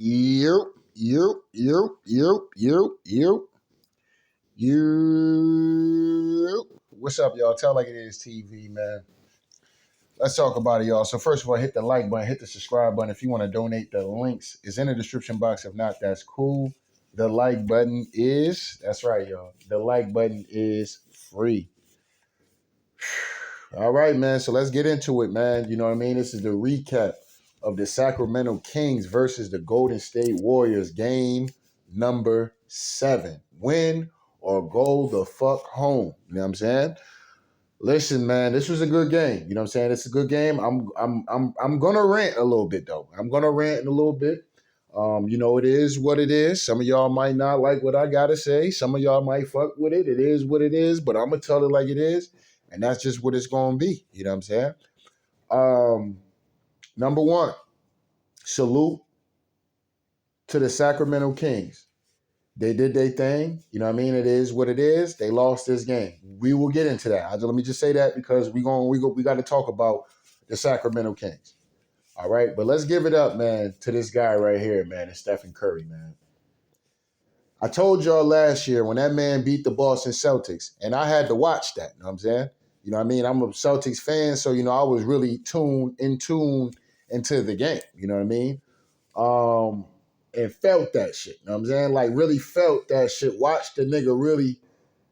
You, you, you, you, you, you, you. What's up, y'all? Tell Like It Is TV, man. Let's talk about it, y'all. So first of all, hit the like button, hit the subscribe button. If you want to donate, the links is in the description box. If not, that's cool. The like button that's right, y'all. The like button is free. All right, man. So let's get into it, man. You know what I mean? This is the recap of the Sacramento Kings versus the Golden State Warriors, game number 7. Win or go the fuck home. You know what I'm saying? Listen, man, this was a good game. You know what I'm saying? It's a good game. I'm gonna rant a little bit though. I'm gonna rant in a little bit. It is what it is. Some of y'all might not like what I gotta say. Some of y'all might fuck with it. It is what it is, but I'm gonna tell it like it is, and that's just what it's gonna be. You know what I'm saying? Number one, salute to the Sacramento Kings. They did their thing. You know what I mean? It is what it is. They lost this game. We will get into that. Let me just say that because we got to talk about the Sacramento Kings. All right, but let's give it up, man, to this guy right here, man, it's Stephen Curry, man. I told y'all last year when that man beat the Boston Celtics, and I had to watch that. You know what I'm saying? You know what I mean? I'm a Celtics fan, so I was really tuned into the game. You know what I mean? And felt that shit. You know what I'm saying? Like, really felt that shit. Watch the nigga really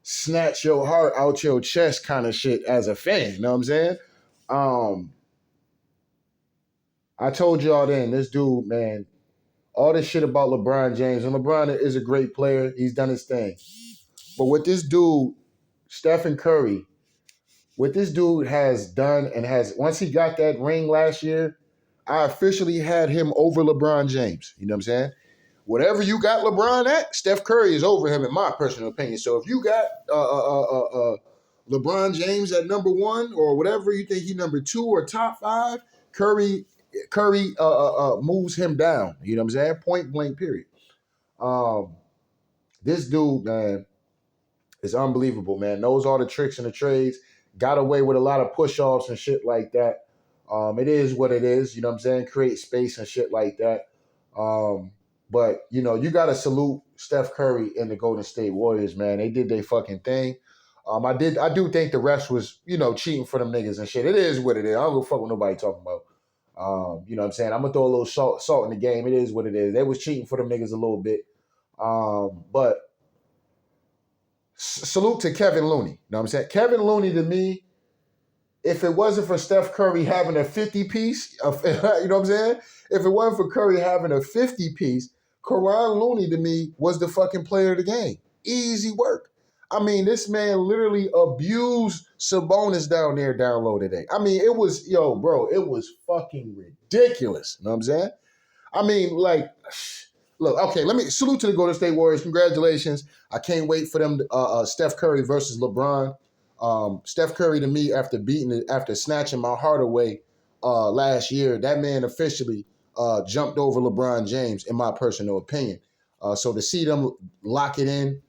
snatch your heart out your chest kind of shit as a fan. You know what I'm saying? I told y'all then, this dude, man, all this shit about LeBron James, and LeBron is a great player. He's done his thing. But what this dude, Stephen Curry, what this dude has done and once he got that ring last year, I officially had him over LeBron James. You know what I'm saying? Whatever you got LeBron at, Steph Curry is over him in my personal opinion. So if you got LeBron James at number 1 or whatever you think he number 2 or top 5, Curry moves him down. You know what I'm saying? Point blank, period. This dude, man, is unbelievable, man. Knows all the tricks and the trades. Got away with a lot of push-offs and shit like that. It is what it is. You know what I'm saying? Create space and shit like that. But, you got to salute Steph Curry and the Golden State Warriors, man. They did their fucking thing. I do think the refs was, cheating for them niggas and shit. It is what it is. I don't give a fuck what nobody talking about. You know what I'm saying? I'm going to throw a little salt in the game. It is what it is. They was cheating for them niggas a little bit. But salute to Kevin Looney. You know what I'm saying? Kevin Looney, to me, if it wasn't for Steph Curry having a 50-piece, you know what I'm saying? If it wasn't for Curry having a 50-piece, Kevon Looney, to me, was the fucking player of the game. Easy work. I mean, this man literally abused Sabonis down low today. I mean, it was fucking ridiculous. You know what I'm saying? I mean, like, look, okay, let me salute to the Golden State Warriors. Congratulations. I can't wait for them, Steph Curry versus LeBron. Steph Curry, to me, after snatching my heart away last year, that man officially jumped over LeBron James, in my personal opinion. So to see them lock it in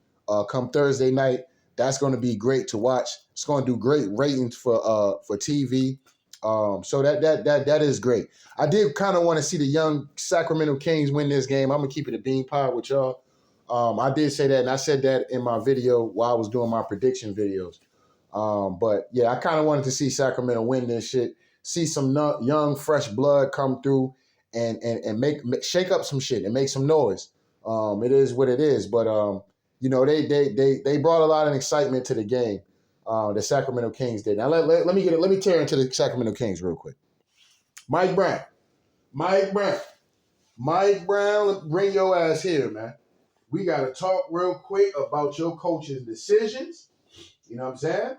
come Thursday night, that's going to be great to watch. It's going to do great ratings for TV. So that is great. I did kind of want to see the young Sacramento Kings win this game. I'm going to keep it a bean pod with y'all. I did say that, and I said that in my video while I was doing my prediction videos. But yeah, I kind of wanted to see Sacramento win this shit, see some young, fresh blood come through and shake up some shit and make some noise. It is what it is. But they brought a lot of excitement to the game. The Sacramento Kings did. Now let me tear into the Sacramento Kings real quick. Mike Brown, bring your ass here, man. We got to talk real quick about your coach's decisions. You know what I'm saying?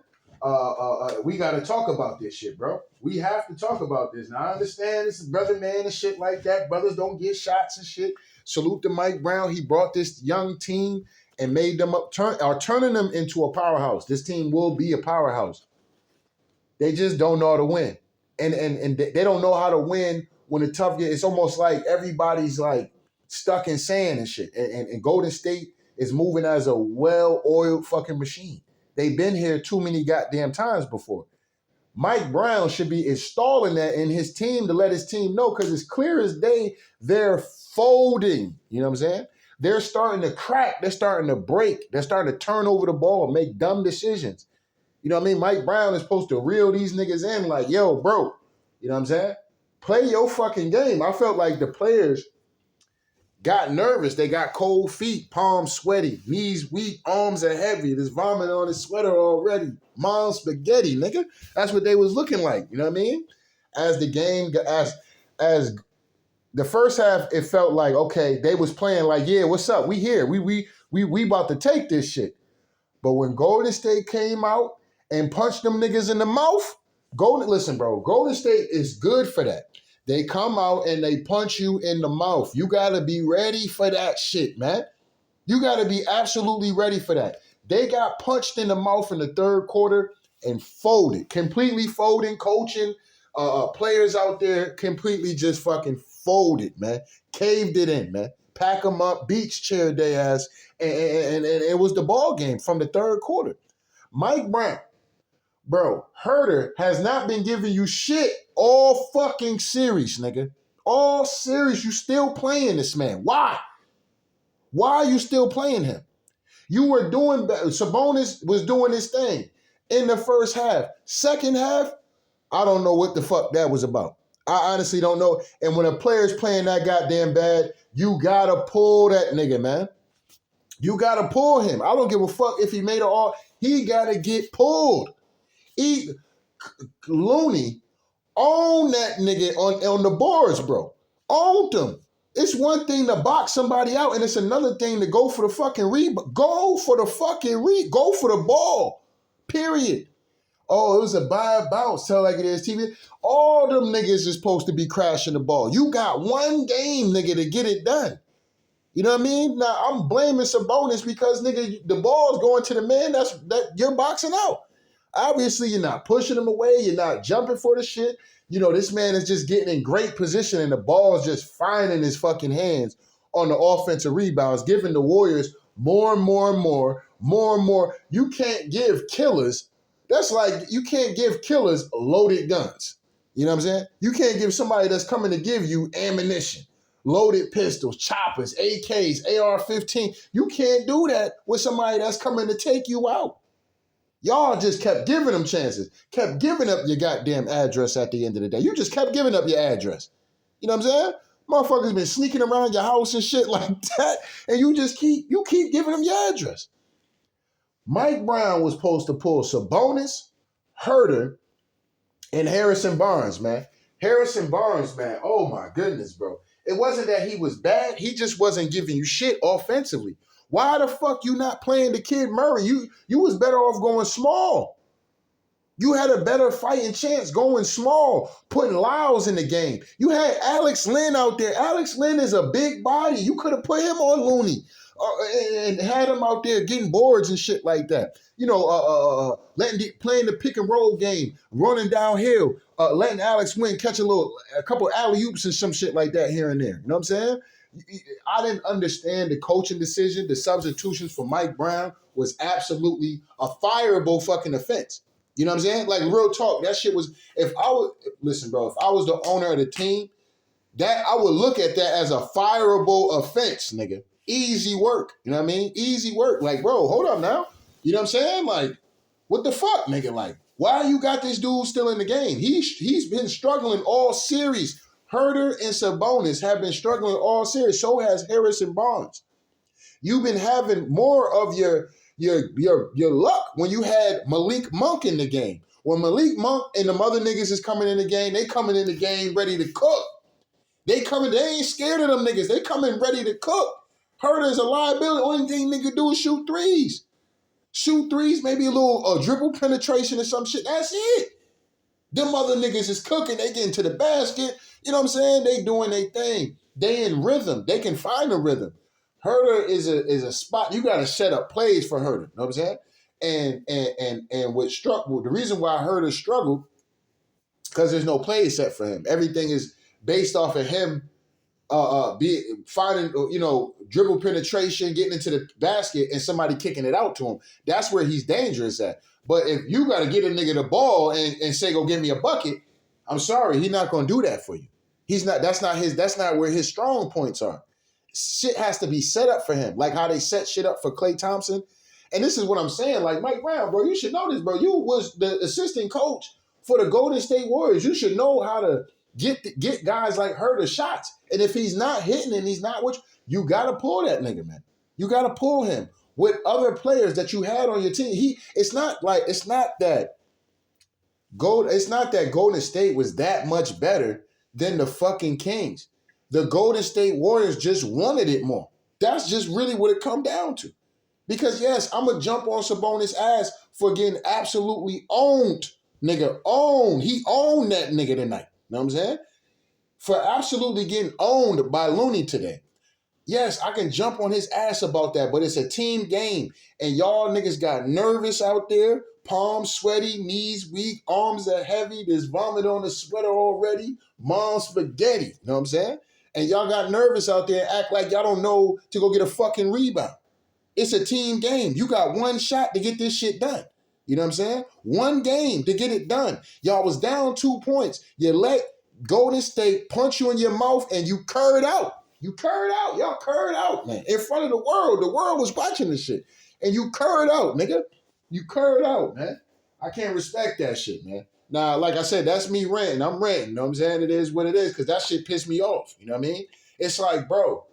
We got to talk about this shit, bro. We have to talk about this. Now, I understand this is brother man and shit like that. Brothers don't get shots and shit. Salute to Mike Brown. He brought this young team and made them turning them into a powerhouse. This team will be a powerhouse. They just don't know how to win. And they don't know how to win when the tough gets. It's almost like everybody's like stuck in sand and shit. And Golden State is moving as a well-oiled fucking machine. They've been here too many goddamn times before. Mike Brown should be installing that in his team to let his team know, because it's clear as day they're folding. You know what I'm saying? They're starting to crack. They're starting to break. They're starting to turn over the ball, make dumb decisions. You know what I mean? Mike Brown is supposed to reel these niggas in like, yo, bro, you know what I'm saying? Play your fucking game. I felt like the players got nervous. They got cold feet, palms sweaty, knees weak, arms are heavy. There's vomit on his sweater already. Mom's spaghetti, nigga. That's what they was looking like. You know what I mean? As the game, as the first half, it felt like, okay, they was playing like, yeah, what's up? We here. We about to take this shit. But when Golden State came out and punched them niggas in the mouth, listen, bro, Golden State is good for that. They come out and they punch you in the mouth. You got to be ready for that shit, man. You got to be absolutely ready for that. They got punched in the mouth in the third quarter and folded, completely folding, coaching, players out there completely just fucking folded, man. Caved it in, man. Pack them up, beach chair their ass, and it was the ball game from the third quarter. Mike Brown, bro, Herter has not been giving you shit all fucking series, nigga. All series, you still playing this man. Why? Why are you still playing him? You were doing, Sabonis was doing his thing in the first half. Second half, I don't know what the fuck that was about. I honestly don't know. And when a player's playing that goddamn bad, you gotta pull that nigga, man. You gotta pull him. I don't give a fuck if he made it all. He gotta get pulled. Looney owned that nigga on the boards, bro. Owned him. It's one thing to box somebody out, and it's another thing to go for the fucking rebound. Go for the ball. Period. Oh, it was a bad bounce. Tell like it is, TV. All them niggas is supposed to be crashing the ball. You got one game, nigga, to get it done. You know what I mean? Now, I'm blaming Sabonis because, nigga, the ball's going to the man that you're boxing out. Obviously, you're not pushing him away. You're not jumping for the shit. You know, this man is just getting in great position and the ball's just finding his fucking hands on the offensive rebounds, giving the Warriors more and more. You can't give killers, that's like, you can't give killers loaded guns. You know what I'm saying? You can't give somebody that's coming to give you ammunition, loaded pistols, choppers, AKs, AR-15. You can't do that with somebody that's coming to take you out. Y'all just kept giving them chances, kept giving up your goddamn address at the end of the day. You just kept giving up your address. You know what I'm saying? Motherfuckers been sneaking around your house and shit like that, and you keep giving them your address. Mike Brown was supposed to pull Sabonis, Herter, and Harrison Barnes, man. Harrison Barnes, man, oh my goodness, bro. It wasn't that he was bad. He just wasn't giving you shit offensively. Why the fuck you not playing the kid Murray? You was better off going small. You had a better fighting chance going small, putting Lyles in the game. You had Alex Len out there. Alex Len is a big body. You could have put him on Looney and had him out there getting boards and shit like that. You know, playing the pick and roll game, running downhill, letting Alex Len catch a couple alley-oops and some shit like that here and there. You know what I'm saying? I didn't understand the coaching decision. The substitutions for Mike Brown was absolutely a fireable fucking offense. You know what I'm saying? Like, real talk, that shit was, listen, bro, if I was the owner of the team, that I would look at that as a fireable offense, nigga. Easy work. You know what I mean? Easy work. Like, bro, hold up now. You know what I'm saying? Like, what the fuck, nigga? Like, why you got this dude still in the game? He's been struggling all series. Herter and Sabonis have been struggling all series. So has Harrison Barnes. You've been having more of your luck when you had Malik Monk in the game. When Malik Monk and them other niggas is coming in the game, they coming in the game ready to cook. They ain't scared of them niggas. They coming ready to cook. Herter's a liability. Only thing nigga do is shoot threes. Shoot threes, maybe a little dribble penetration or some shit. That's it. Them other niggas is cooking. They get into the basket. You know what I'm saying? They doing their thing. They in rhythm. They can find a rhythm. Herter is a spot. You got to set up plays for Herter. You know what I'm saying? And the reason why Herter struggled, because there's no play set for him. Everything is based off of him finding, dribble penetration, getting into the basket, and somebody kicking it out to him. That's where he's dangerous at. But if you got to get a nigga the ball and say, go give me a bucket, I'm sorry, he's not going to do that for you. That's not where his strong points are. Shit has to be set up for him, like how they set shit up for Klay Thompson. And this is what I'm saying, like Mike Brown, bro, you should know this, bro. You was the assistant coach for the Golden State Warriors. You should know how to get guys like her the shots. And if he's not hitting and he's not you got to pull that nigga, man. You got to pull him with other players that you had on your team. It's not that Golden State was that much better than the fucking Kings. The Golden State Warriors just wanted it more. That's just really what it come down to. Because yes, I'm going to jump on Sabonis' ass for getting absolutely owned. Nigga, owned. He owned that nigga tonight. You know what I'm saying? For absolutely getting owned by Looney today. Yes, I can jump on his ass about that, but it's a team game. And y'all niggas got nervous out there. Palms sweaty, knees weak, arms are heavy. There's vomit on the sweater already. Mom spaghetti. You know what I'm saying? And y'all got nervous out there and act like y'all don't know to go get a fucking rebound. It's a team game. You got one shot to get this shit done. You know what I'm saying? One game to get it done. Y'all was down 2 points. You let Golden State punch you in your mouth and you curd out. You curd out. Y'all curd out, man. In front of the world. The world was watching this shit. And you curd out, nigga. You curd out, man. I can't respect that shit, man. Now, like I said, that's me ranting. I'm ranting. You know what I'm saying? It is what it is because that shit pissed me off. You know what I mean? It's like, bro,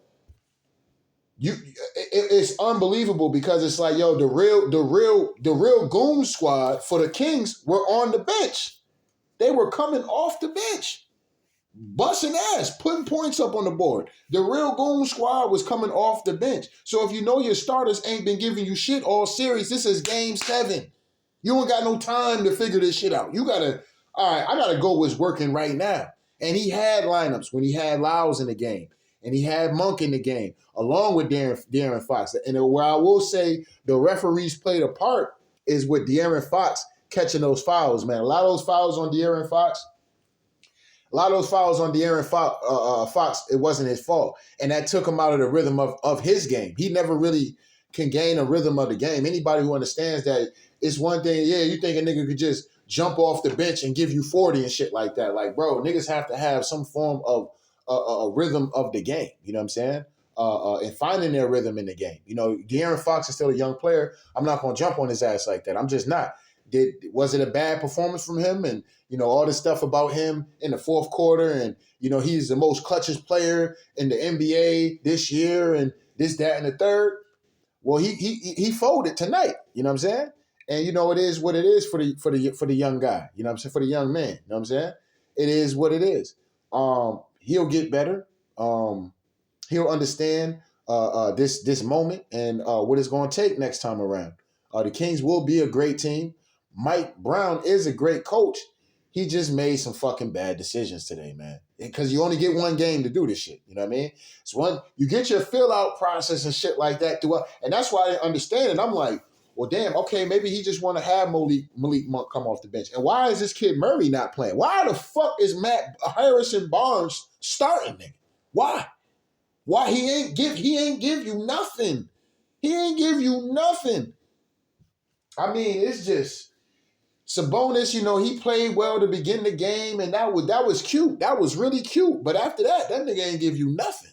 it's unbelievable because it's like, yo, the real goon squad for the Kings were on the bench. They were coming off the bench, busting ass, putting points up on the board. The real goon squad was coming off the bench. So if you know your starters ain't been giving you shit all series, this is game 7. You ain't got no time to figure this shit out. You gotta, all right, I gotta go what's working right now. And he had lineups when he had Lyles in the game. And he had Monk in the game, along with De'Aaron Fox. And where I will say the referees played a part is with De'Aaron Fox catching those fouls, man. A lot of those fouls on De'Aaron Fox, Fox, it wasn't his fault. And that took him out of the rhythm of his game. He never really can gain a rhythm of the game. Anybody who understands that, it's one thing, yeah, you think a nigga could just jump off the bench and give you 40 and shit like that. Like, bro, niggas have to have some form of a rhythm of the game. You know what I'm saying? And finding their rhythm in the game. You know, De'Aaron Fox is still a young player. I'm not going to jump on his ass like that. I'm just not. Was it a bad performance from him? And, you know, all this stuff about him in the fourth quarter and, you know, he's the most clutchest player in the NBA this year and this, that, and the third. Well, he folded tonight. You know what I'm saying? And, you know, it is what it is for the young guy. You know what I'm saying? For the young man. You know what I'm saying? It is what it is. He'll get better. He'll understand this moment and what it's going to take next time around. The Kings will be a great team. Mike Brown is a great coach. He just made some fucking bad decisions today, man. Because you only get one game to do this shit. You know what I mean? It's one, you get your fill-out process and shit like that. And that's why I didn't understand it. I'm like, well, damn, okay, maybe he just want to have Malik Monk come off the bench. And why is this kid Murray not playing? Why the fuck is Matt Harrison Barnes starting, nigga? Why? Why he ain't give you nothing? He ain't give you nothing. I mean, it's just Sabonis, you know, he played well to begin the game, and that was cute. That was really cute. But after that nigga ain't give you nothing.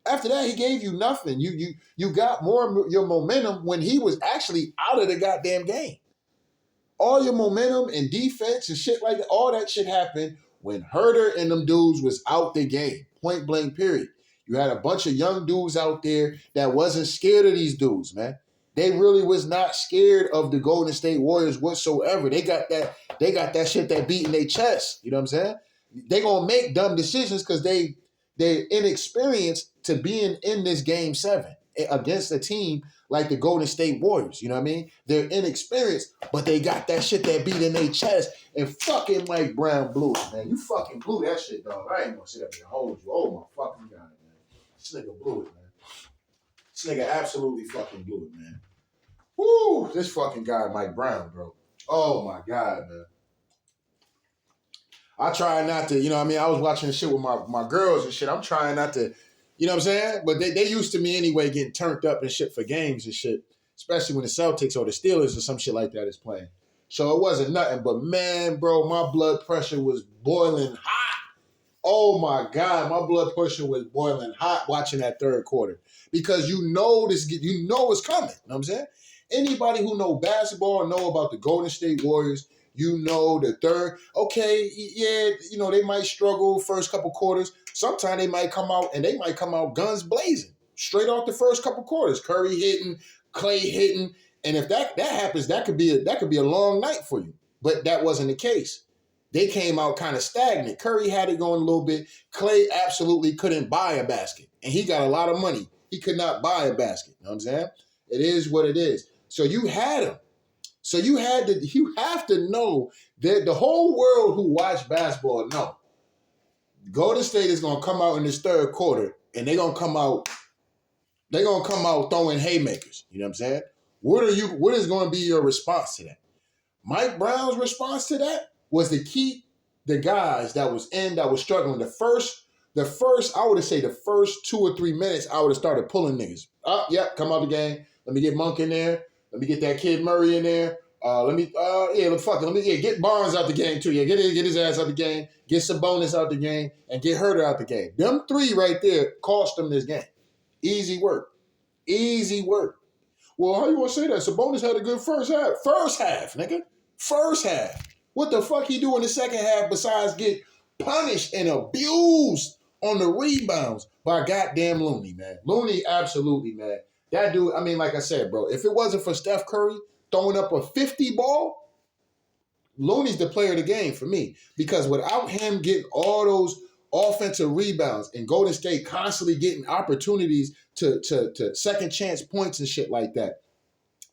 After that, he gave you nothing. You got more your momentum when he was actually out of the goddamn game. All your momentum and defense and shit like that, all that shit happened when Herter and them dudes was out the game. Point blank, period. You had a bunch of young dudes out there that wasn't scared of these dudes, man. They really was not scared of the Golden State Warriors whatsoever. They got that shit that beat in their chest. You know what I'm saying? They gonna make dumb decisions because they're inexperienced to being in this game 7 against a team like the Golden State Warriors. You know what I mean? They're inexperienced, but they got that shit that beat in their chest. And fucking Mike Brown blew it, man. You fucking blew that shit, dog. I ain't gonna sit up here and hold you. Oh my fucking God, man. This nigga blew it, man. This nigga absolutely fucking blew it, man. Woo! This fucking guy, Mike Brown, bro. Oh my God, man. I try not to, you know what I mean? I was watching the shit with my girls and shit. I'm trying not to, you know what I'm saying? But they used to me anyway, getting turned up and shit for games and shit. especially when the Celtics or the Steelers or some shit like that is playing. So it wasn't nothing, but man, bro, my blood pressure was boiling hot. Oh my God, my blood pressure was boiling hot watching that third quarter because you know it's coming. You know what I'm saying? Anybody who know basketball know about the Golden State Warriors, you know the third. Okay, yeah, you know they might struggle first couple quarters. Sometimes they might come out guns blazing straight off the first couple quarters. Curry hitting, Clay hitting, and if that happens, that could be a long night for you. But that wasn't the case. They came out kind of stagnant. Curry had it going a little bit. Clay absolutely couldn't buy a basket. And he got a lot of money. He could not buy a basket. You know what I'm saying? It is what it is. So you had him. So you have to know that the whole world who watch basketball know Golden State is gonna come out in this third quarter and they're gonna come out throwing haymakers. You know what I'm saying? What is gonna be your response to that? Mike Brown's response to that was to keep the guys that was struggling. The first, I would say the first 2 or 3 minutes, I would have started pulling niggas. Come out the game. Let me get Monk in there. Let me get that kid Murray in there. Get Barnes out the game too. Yeah, get his ass out the game. Get Sabonis out the game and get Herter out the game. Them three right there cost them this game. Easy work. Well, how you want to say that? Sabonis had a good first half. First half, nigga. First half. What the fuck he do in the second half besides get punished and abused on the rebounds by goddamn Looney, man. Looney, absolutely, man. That dude, I mean, like I said, bro, if it wasn't for Steph Curry throwing up a 50 ball, Looney's the player of the game for me. Because without him getting all those offensive rebounds and Golden State constantly getting opportunities to second chance points and shit like that,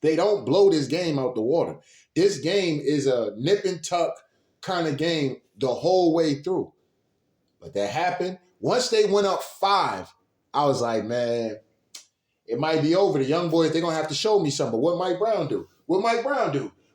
they don't blow this game out the water. This game is a nip and tuck kind of game the whole way through. But that happened. Once they went up 5, I was like, man, it might be over. The young boys, they're going to have to show me something. But what Mike Brown do?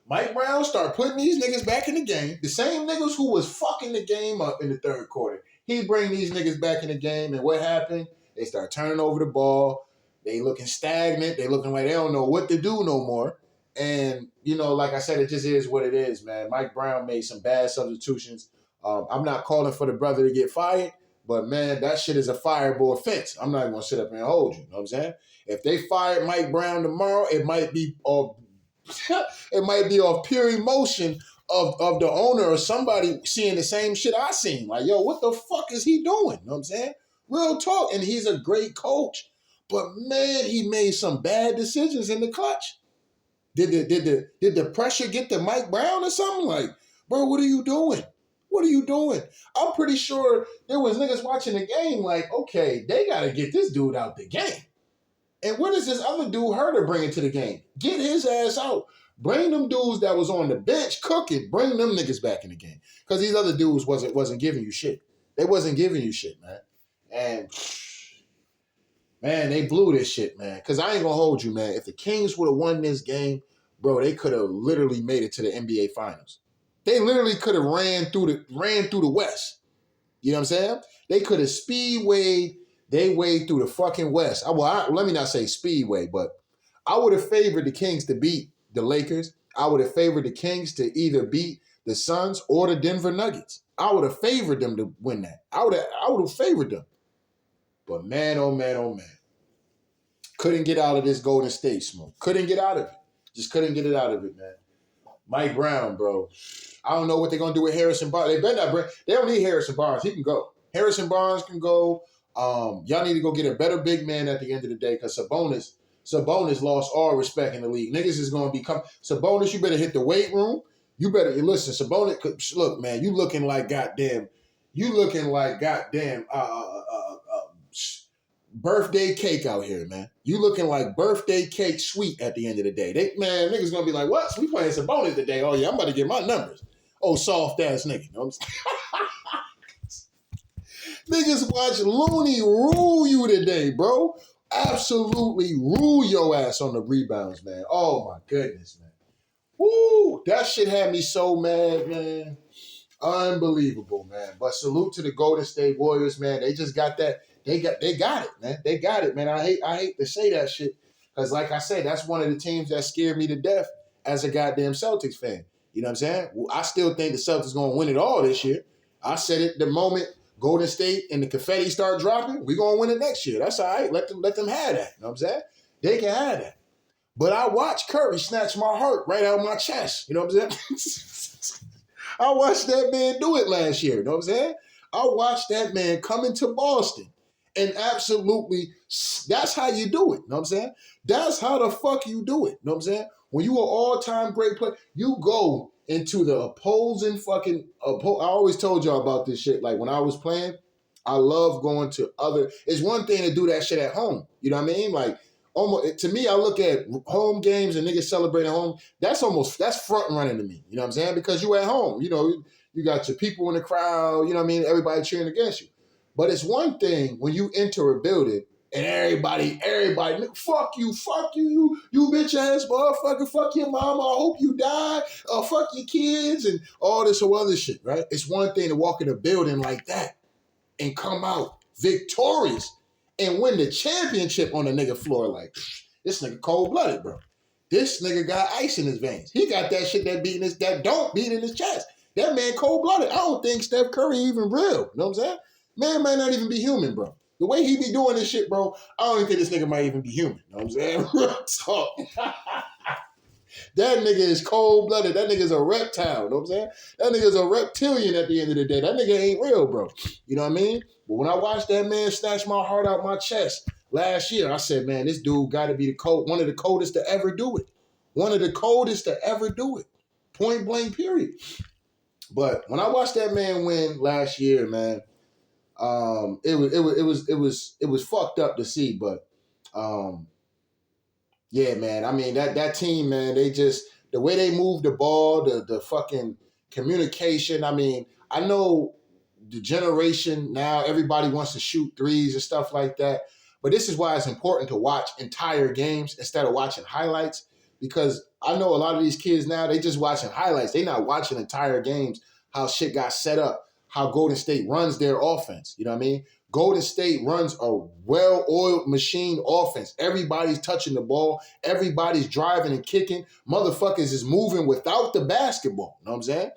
Mike Brown start putting these niggas back in the game. The same niggas who was fucking the game up in the third quarter. He bring these niggas back in the game. And what happened? They start turning over the ball. They looking stagnant. They looking like they don't know what to do no more. And, you know, like I said, it just is what it is, man. Mike Brown made some bad substitutions. I'm not calling for the brother to get fired, but, man, that shit is a fireable offense. I'm not even going to sit up here and hold you. You know what I'm saying? If they fired Mike Brown tomorrow, it might be off pure emotion of the owner or somebody seeing the same shit I seen. Like, yo, what the fuck is he doing? You know what I'm saying? Real talk. And he's a great coach. But, man, he made some bad decisions in the clutch. Did the pressure get to Mike Brown or something? Like, bro, what are you doing? I'm pretty sure there was niggas watching the game like, okay, they got to get this dude out the game. And what is this other dude Herter bringing to the game? Get his ass out. Bring them dudes that was on the bench cooking. Bring them niggas back in the game. Because these other dudes wasn't giving you shit. They wasn't giving you shit, man. And, man, they blew this shit, man. Because I ain't going to hold you, man. If the Kings would have won this game, bro, they could have literally made it to the NBA Finals. They literally could have ran through the West. You know what I'm saying? They could have speedwayed their way through the fucking West. Let me not say speedway, but I would have favored the Kings to beat the Lakers. I would have favored the Kings to either beat the Suns or the Denver Nuggets. I would have favored them to win that. I would have favored them. But man, oh man, oh man. Couldn't get out of this Golden State smoke. Couldn't get out of it. Just couldn't get it out of it, man. Mike Brown, bro. I don't know what they're going to do with Harrison Barnes. They better not bring. They don't need Harrison Barnes. He can go. Harrison Barnes can go. Y'all need to go get a better big man at the end of the day because Sabonis lost all respect in the league. Niggas is going to become Sabonis. You better hit the weight room. You better listen. Sabonis, look, man. You looking like goddamn birthday cake out here, man. You looking like birthday cake sweet at the end of the day. Niggas gonna be like, what? We playing Sabonis today. Oh yeah, I'm about to get my numbers. Oh, soft ass nigga. You know what I'm saying? Niggas watch Looney rule you today, bro. Absolutely rule your ass on the rebounds, man. Oh my goodness, man. Woo! That shit had me so mad, man. Unbelievable, man. But salute to the Golden State Warriors, man. They just got that. They got it, man. They got it, man. I hate to say that shit Because like I said, that's one of the teams that scared me to death as a goddamn Celtics fan. You know what I'm saying? Well, I still think the Celtics going to win it all this year. I said it the moment Golden State and the confetti start dropping, we're going to win it next year. That's all right. Let them have that. You know what I'm saying? They can have that. But I watched Curry snatch my heart right out of my chest. You know what I'm saying? I watched that man do it last year. You know what I'm saying? I watched that man come into Boston and absolutely, that's how you do it. You know what I'm saying? That's how the fuck you do it. You know what I'm saying? When you are all-time great player, you go into the opposing fucking, I always told y'all about this shit. Like when I was playing, I love going to other, it's one thing to do that shit at home. You know what I mean? Like, almost, to me, I look at home games and niggas celebrating home. That's front running to me. You know what I'm saying? Because you at home. You know, you got your people in the crowd. You know what I mean? Everybody cheering against you. But it's one thing when you enter a building and everybody, fuck you, you bitch ass motherfucker, fuck your mama, I hope you die, fuck your kids, and all this other shit, right? It's one thing to walk in a building like that and come out victorious and win the championship on the nigga floor. Like, this nigga cold-blooded, bro. This nigga got ice in his veins. He got that shit that don't beat in his chest. That man cold-blooded. I don't think Steph Curry even real. You know what I'm saying? Man might not even be human, bro. The way he be doing this shit, bro, I don't even think this nigga might even be human. You know what I'm saying? Real talk. That nigga is cold-blooded. That nigga's a reptile. You know what I'm saying? That nigga's a reptilian at the end of the day. That nigga ain't real, bro. You know what I mean? But when I watched that man snatch my heart out my chest last year, I said, man, this dude got to be one of the coldest to ever do it. One of the coldest to ever do it. Point blank, period. But when I watched that man win last year, man, it was fucked up to see, but yeah, man. I mean that team, man. They just the way they move the ball, the fucking communication. I mean, I know the generation now, everybody wants to shoot threes and stuff like that, but this is why it's important to watch entire games instead of watching highlights, because I know a lot of these kids now, they just watching highlights. They not watching entire games, how shit got set up, how Golden State runs their offense. You know what I mean? Golden State runs a well-oiled machine offense. Everybody's touching the ball. Everybody's driving and kicking. Motherfuckers is moving without the basketball. You know what I'm saying?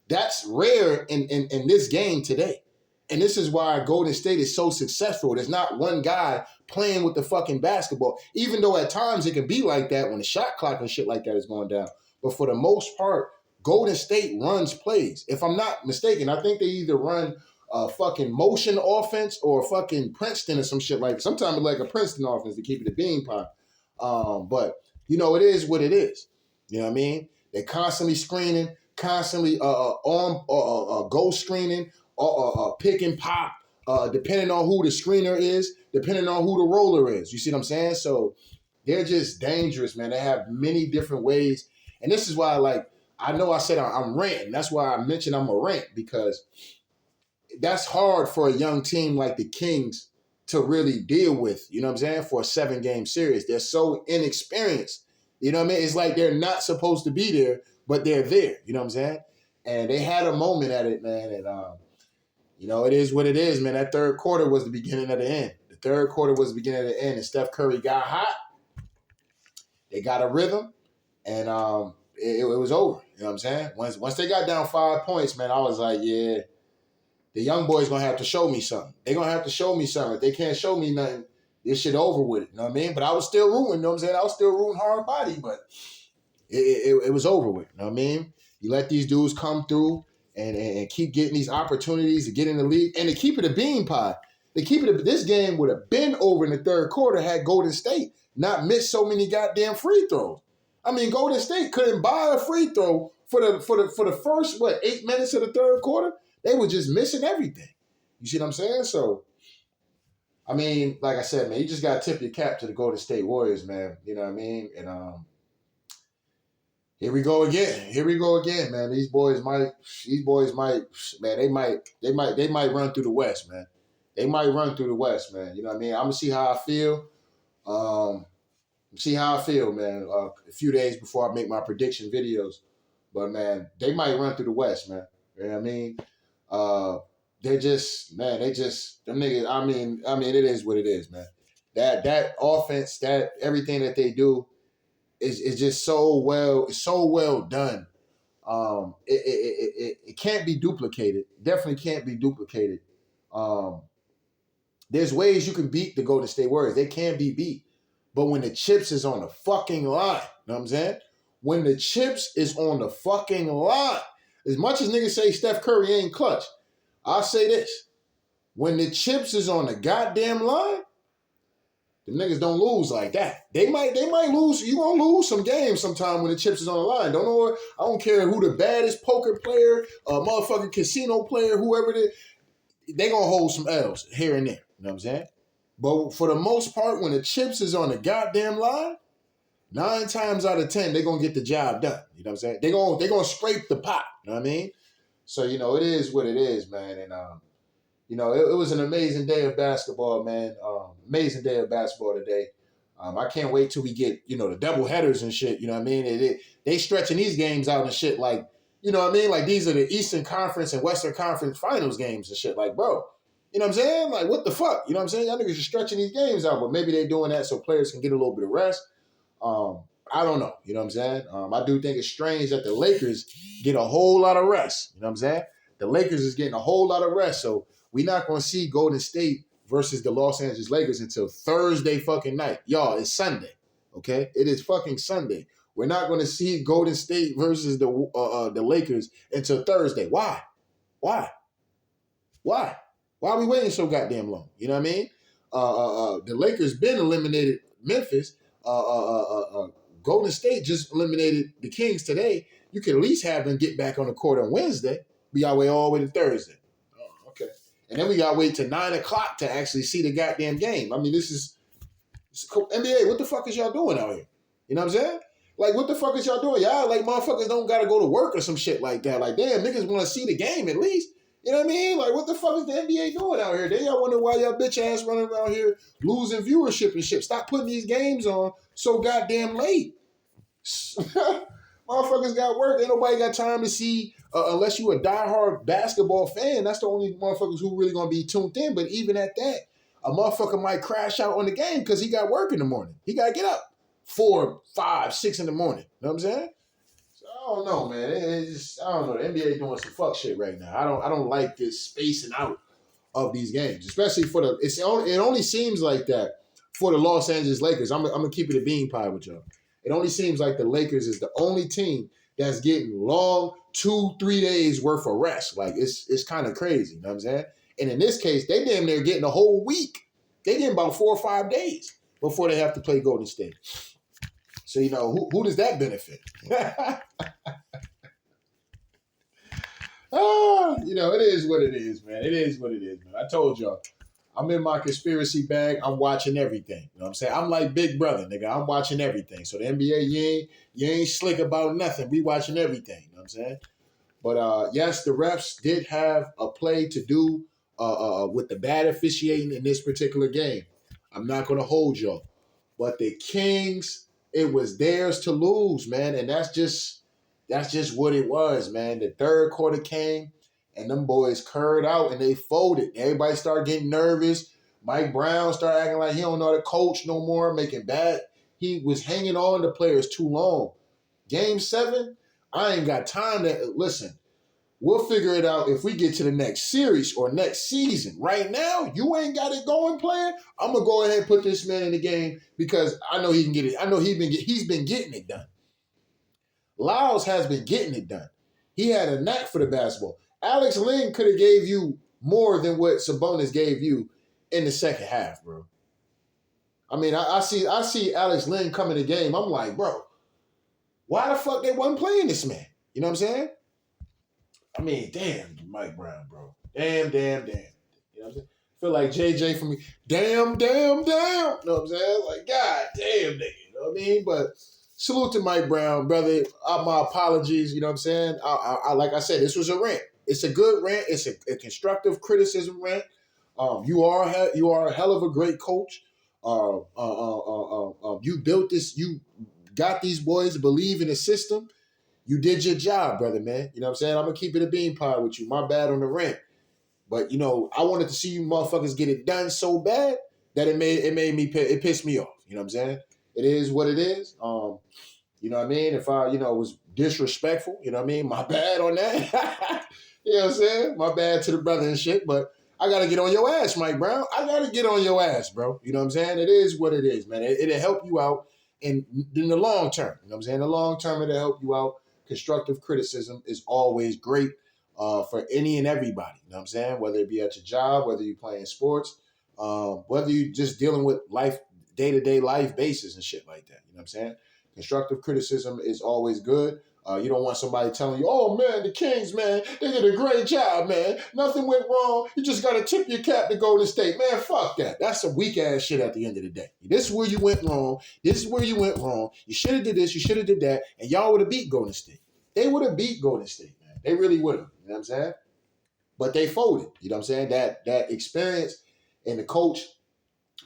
That's rare in this game today. And this is why Golden State is so successful. There's not one guy playing with the fucking basketball, even though at times it can be like that when the shot clock and shit like that is going down. But for the most part, Golden State runs plays. If I'm not mistaken, I think they either run a fucking motion offense or fucking Princeton or some shit like that. Sometimes it's like a Princeton offense to keep it a bean pot. But, you know, it is what it is. You know what I mean? They're constantly screening, constantly ghost screening, pick and pop, depending on who the screener is, depending on who the roller is. You see what I'm saying? So they're just dangerous, man. They have many different ways. And this is why, like, I know I said I'm ranting. That's why I mentioned I'm a rant, because that's hard for a young team like the Kings to really deal with, you know what I'm saying, for a 7-game series. They're so inexperienced. You know what I mean? It's like they're not supposed to be there, but they're there. You know what I'm saying? And they had a moment at it, man. And, you know, it is what it is, man. That third quarter was the beginning of the end. The third quarter was the beginning of the end. And Steph Curry got hot. They got a rhythm. And it was over. You know what I'm saying? Once they got down 5 points, man, I was like, yeah, the young boys going to have to show me something. They're going to have to show me something. If they can't show me nothing, this shit over with it. You know what I mean? But I was still rooting. You know what I'm saying? I was still rooting hard body, but it was over with. You know what I mean? You let these dudes come through and keep getting these opportunities to get in the league and to keep it a bean pie. This game would have been over in the third quarter had Golden State not missed so many goddamn free throws. I mean, Golden State couldn't buy a free throw for the first 8 minutes of the third quarter. They were just missing everything. You see what I'm saying? So, I mean, like I said, man, you just gotta tip your cap to the Golden State Warriors, man. You know what I mean? And here we go again, man. These boys might, man. They might run through the West, man. They might run through the West, man. You know what I mean? I'm gonna see how I feel. Man, a few days before I make my prediction videos. But, man, they might run through the West, man. You know what I mean? Them niggas, I mean, it is what it is, man. That offense, that everything that they do is just so well done. It can't be duplicated. Definitely can't be duplicated. Um, there's ways you can beat the Golden State Warriors. They can be beat. But when the chips is on the fucking line, you know what I'm saying? When the chips is on the fucking line, as much as niggas say Steph Curry ain't clutch, I'll say this. When the chips is on the goddamn line, the niggas don't lose like that. They might lose. You gonna lose some games sometime when the chips is on the line. Don't know. I don't care who the baddest poker player, motherfucking casino player, whoever it is. They gonna hold some L's here and there. You know what I'm saying? But for the most part, when the chips is on the goddamn line, 9 times out of 10, they gonna get the job done. You know what I'm saying? They gonna scrape the pot. You know what I mean? So, it is what it is, man. And it was an amazing day of basketball, man. Amazing day of basketball today. I can't wait till we get, the double headers and shit. You know what I mean? They stretching these games out and shit like, you know what I mean? Like, these are the Eastern Conference and Western Conference Finals games and shit. Like, bro, you know what I'm saying? Like, what the fuck? You know what I'm saying? Y'all niggas are stretching these games out, but maybe they're doing that so players can get a little bit of rest. I don't know. You know what I'm saying? I do think it's strange that the Lakers get a whole lot of rest. You know what I'm saying? The Lakers is getting a whole lot of rest, so we're not going to see Golden State versus the Los Angeles Lakers until Thursday fucking night. Y'all, it's Sunday, okay? It is fucking Sunday. We're not going to see Golden State versus the Lakers until Thursday. Why? Why are we waiting so goddamn long? You know what I mean? The Lakers been eliminated Memphis. Golden State just eliminated the Kings today. You can at least have them get back on the court on Wednesday. We got to wait all the way to Thursday. Oh, okay. And then we got to wait till 9 o'clock to actually see the goddamn game. I mean, this is cool. NBA, what the fuck is y'all doing out here? You know what I'm saying? Like, what the fuck is y'all doing? Y'all, like, motherfuckers don't got to go to work or some shit like that. Like, damn, niggas want to see the game at least. You know what I mean? Like, what the fuck is the NBA doing out here? Then y'all wonder why y'all bitch ass running around here losing viewership and shit. Stop putting these games on so goddamn late. Motherfuckers got work. Ain't nobody got time to see, unless you a diehard basketball fan. That's the only motherfuckers who really going to be tuned in. But even at that, a motherfucker might crash out on the game because he got work in the morning. He got to get up 4, 5, 6 in the morning. You know what I'm saying? I don't know, man. It's just, I don't know. The NBA doing some fuck shit right now. I don't like this spacing out of these games, especially for it only seems like that for the Los Angeles Lakers. I'm gonna keep it a bean pie with y'all. It only seems like the Lakers is the only team that's getting long 2-3 days worth of rest. Like, it's kind of crazy. You know what I'm saying? And in this case, they damn near getting a whole week. They getting about 4 or 5 days before they have to play Golden State. So, who does that benefit? It is what it is, man. It is what it is, man. I told y'all, I'm in my conspiracy bag. I'm watching everything. You know what I'm saying? I'm like Big Brother, nigga. I'm watching everything. So the NBA, you ain't slick about nothing. We watching everything. You know what I'm saying? But yes, the refs did have a play to do with the bad officiating in this particular game. I'm not going to hold y'all. But the Kings, it was theirs to lose, man. And that's just what it was, man. The third quarter came, and them boys curved out, and they folded. Everybody started getting nervous. Mike Brown started acting like he don't know how to coach no more, making bad. He was hanging on to players too long. Game 7, I ain't got time to listen. We'll figure it out if we get to the next series or next season. Right now, you ain't got it going, player. I'm gonna go ahead and put this man in the game because I know he can get it. I know he's been getting it done. Lyles has been getting it done. He had a knack for the basketball. Alex Len could have gave you more than what Sabonis gave you in the second half, bro. I mean, I see Alex Len come in the game. I'm like, bro, why the fuck they wasn't playing this man? You know what I'm saying? I mean, damn, Mike Brown, bro. Damn. You know what I'm saying? Feel like JJ from me. Damn. You know what I'm saying? Like, god damn, nigga. You know what I mean? But salute to Mike Brown, brother. My apologies. You know what I'm saying? I like I said, this was a rant. It's a good rant. It's a constructive criticism rant. You are a hell of a great coach. You built this. You got these boys to believe in the system. You did your job, brother, man. You know what I'm saying? I'm going to keep it a bean pie with you. My bad on the rant. But, I wanted to see you motherfuckers get it done so bad that it pissed me off. You know what I'm saying? It is what it is. You know what I mean? If I, was disrespectful, you know what I mean? My bad on that. You know what I'm saying? My bad to the brother and shit, but I got to get on your ass, Mike Brown. I got to get on your ass, bro. You know what I'm saying? It is what it is, man. It'll help you out in the long term. You know what I'm saying? In the long term, it'll help you out. Constructive criticism is always great for any and everybody. You know what I'm saying? Whether it be at your job, whether you're playing sports, whether you're just dealing with life, day-to-day life basis and shit like that. You know what I'm saying? Constructive criticism is always good. You don't want somebody telling you, oh, man, the Kings, man, they did a great job, man. Nothing went wrong. You just got to tip your cap to Golden State. Man, fuck that. That's some weak-ass shit at the end of the day. This is where you went wrong. This is where you went wrong. You should have did this. You should have did that. And y'all would have beat Golden State. They would have beat Golden State, man. They really would have. You know what I'm saying? But they folded. You know what I'm saying? That experience and the coach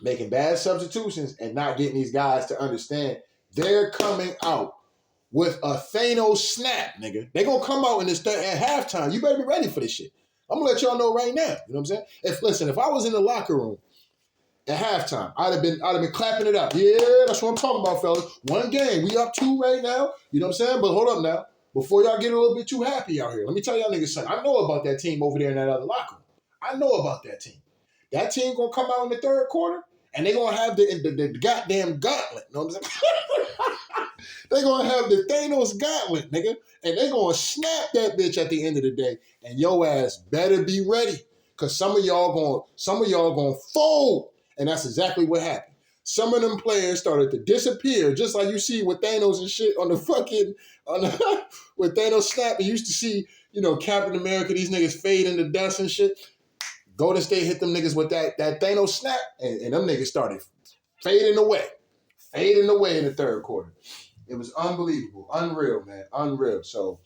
making bad substitutions and not getting these guys to understand they're coming out with a Thanos snap, nigga. They gonna come out in this thing at halftime. You better be ready for this shit. I'm gonna let y'all know right now. You know what I'm saying? If I was in the locker room at halftime, I'd have been clapping it up. Yeah, that's what I'm talking about, fellas. One game. We up 2 right now. You know what I'm saying? But hold up now. Before y'all get a little bit too happy out here, let me tell y'all niggas something. I know about that team over there in that other locker room. I know about that team. That team gonna come out in the third quarter and they gonna have the goddamn gauntlet. You know what I'm saying? They gonna have the Thanos gauntlet, nigga, and they gonna snap that bitch at the end of the day. And your ass better be ready, cause some of y'all gonna fold, and that's exactly what happened. Some of them players started to disappear, just like you see with Thanos and shit with Thanos snap. You used to see, Captain America, these niggas fade into dust and shit. Golden State hit them niggas with that Thanos snap, and them niggas started fading away in the third quarter. It was unbelievable, unreal, man, unreal. So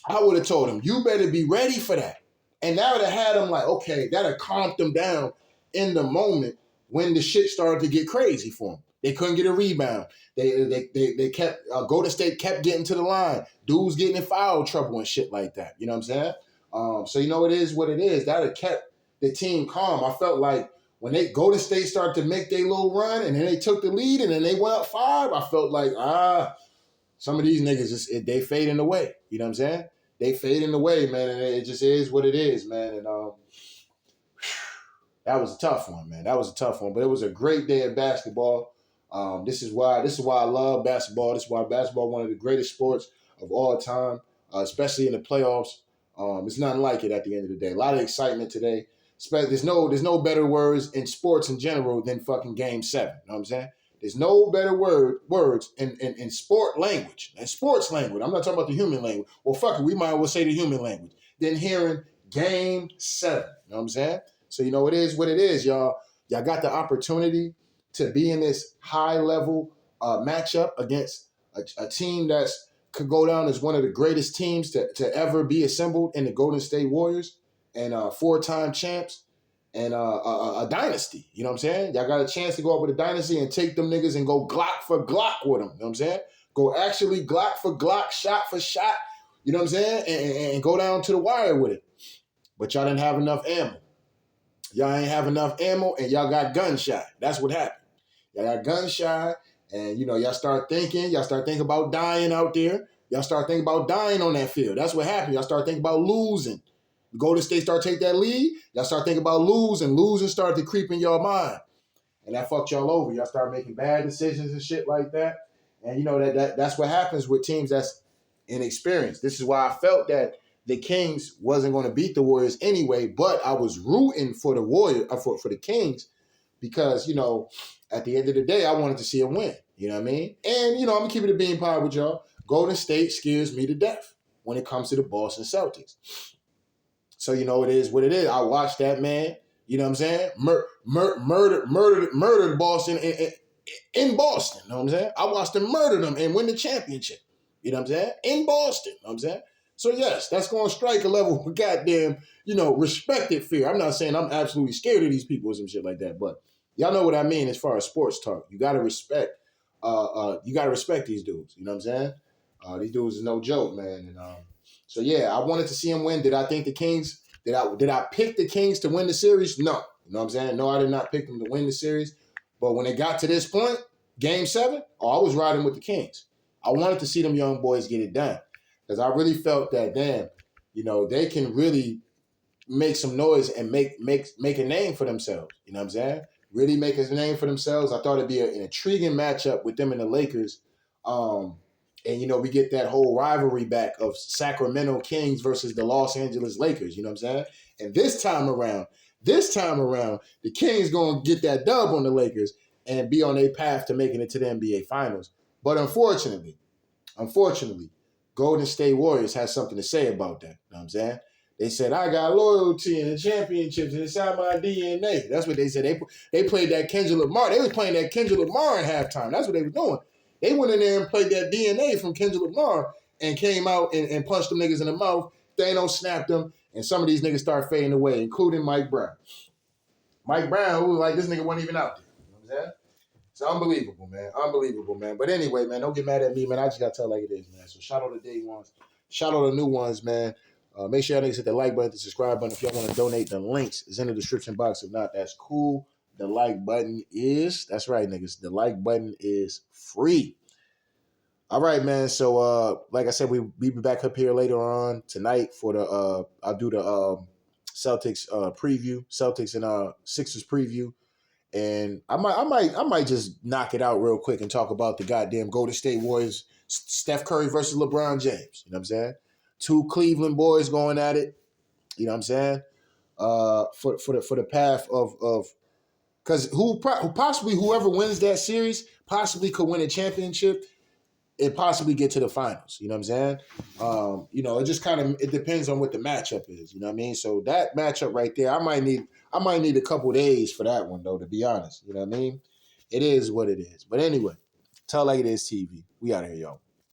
I would have told him, you better be ready for that. And that would have had them like, okay, that would have calmed them down in the moment when the shit started to get crazy for them. They couldn't get a rebound. They kept, Golden State kept getting to the line. Dudes getting in foul trouble and shit like that. You know what I'm saying? So it is what it is. That would have kept the team calm. I felt like when Golden State started to make their little run and then they took the lead and then they went up 5, I felt like, some of these niggas, they fading away. You know what I'm saying? They fading away, man, and it just is what it is, man. And that was a tough one, man. That was a tough one, but it was a great day of basketball. This is why I love basketball. This is why basketball is one of the greatest sports of all time, especially in the playoffs. It's nothing like it at the end of the day. A lot of excitement today. There's no better words in sports in general than fucking Game 7. You know what I'm saying? There's no better words in sport language. In sports language. I'm not talking about the human language. Well, fuck it. We might as well say the human language. Than hearing Game 7. You know what I'm saying? So, it is what it is, y'all. Y'all got the opportunity to be in this high-level matchup against a team that could go down as one of the greatest teams to ever be assembled in the Golden State Warriors. And 4-time champs, and a dynasty. You know what I'm saying? Y'all got a chance to go up with a dynasty and take them niggas and go Glock for Glock with them. You know what I'm saying? Go actually Glock for Glock, shot for shot. You know what I'm saying? And go down to the wire with it. But y'all didn't have enough ammo. Y'all ain't have enough ammo, and y'all got gun shy. That's what happened. Y'all got gun shy, and, y'all start thinking about dying out there. Y'all start thinking about dying on that field. That's what happened. Y'all start thinking about losing. Golden State start to take that lead, y'all start thinking about losing started to creep in your mind. And that fucked y'all over. Y'all start making bad decisions and shit like that. And that's what happens with teams that's inexperienced. This is why I felt that the Kings wasn't going to beat the Warriors anyway, but I was rooting for the for the Kings because, at the end of the day, I wanted to see them win. You know what I mean? And, I'm going to keep it a bean pie with y'all. Golden State scares me to death when it comes to the Boston Celtics. So, it is what it is. I watched that man, you know what I'm saying? Murdered Boston in Boston, you know what I'm saying? I watched him murder them and win the championship, you know what I'm saying? In Boston, you know what I'm saying? So, yes, that's going to strike a level of goddamn, respected fear. I'm not saying I'm absolutely scared of these people or some shit like that, but y'all know what I mean as far as sports talk. You got to respect these dudes, you know what I'm saying? These dudes is no joke, man, and so, yeah, I wanted to see him win. Did I think the Kings, did I pick the Kings to win the series? No. You know what I'm saying? No, I did not pick them to win the series. But when it got to this point, Game 7, I was riding with the Kings. I wanted to see them young boys get it done. Because I really felt that, damn, they can really make some noise and make a name for themselves. You know what I'm saying? Really make a name for themselves. I thought it'd be an intriguing matchup with them and the Lakers. And we get that whole rivalry back of Sacramento Kings versus the Los Angeles Lakers. You know what I'm saying? And this time around, the Kings gonna get that dub on the Lakers and be on their path to making it to the NBA Finals. But unfortunately, Golden State Warriors has something to say about that. You know what I'm saying? They said, I got loyalty and the championships inside my DNA. That's what they said. They played that Kendrick Lamar. They was playing that Kendrick Lamar in halftime. That's what they were doing. They went in there and played that DNA from Kendrick Lamar and came out and punched them niggas in the mouth. Thanos snapped them, and some of these niggas start fading away, including Mike Brown. Mike Brown, who was like, this nigga wasn't even out there. You know what I'm saying? It's unbelievable, man. Unbelievable, man. But anyway, man, don't get mad at me, man. I just got to tell it like it is, man. So shout out to day ones. Shout out to new ones, man. Make sure y'all niggas hit the like button, the subscribe button. If y'all want to donate, the links is in the description box. If not, that's cool. The like button that's right, niggas. The like button is free. All right, man. So, like I said, we'll be back up here later on tonight for I'll do the Celtics preview, Celtics and Sixers preview. And I might just knock it out real quick and talk about the goddamn Golden State Warriors, Steph Curry versus LeBron James. You know what I'm saying? Two Cleveland boys going at it. You know what I'm saying? For the path of because whoever wins that series possibly could win a championship and possibly get to the finals. You know what I'm saying? It just it depends on what the matchup is. You know what I mean? So that matchup right there, I might need a couple days for that one though, to be honest. You know what I mean? It is what it is. But anyway, tell like it is TV. We out of here, y'all.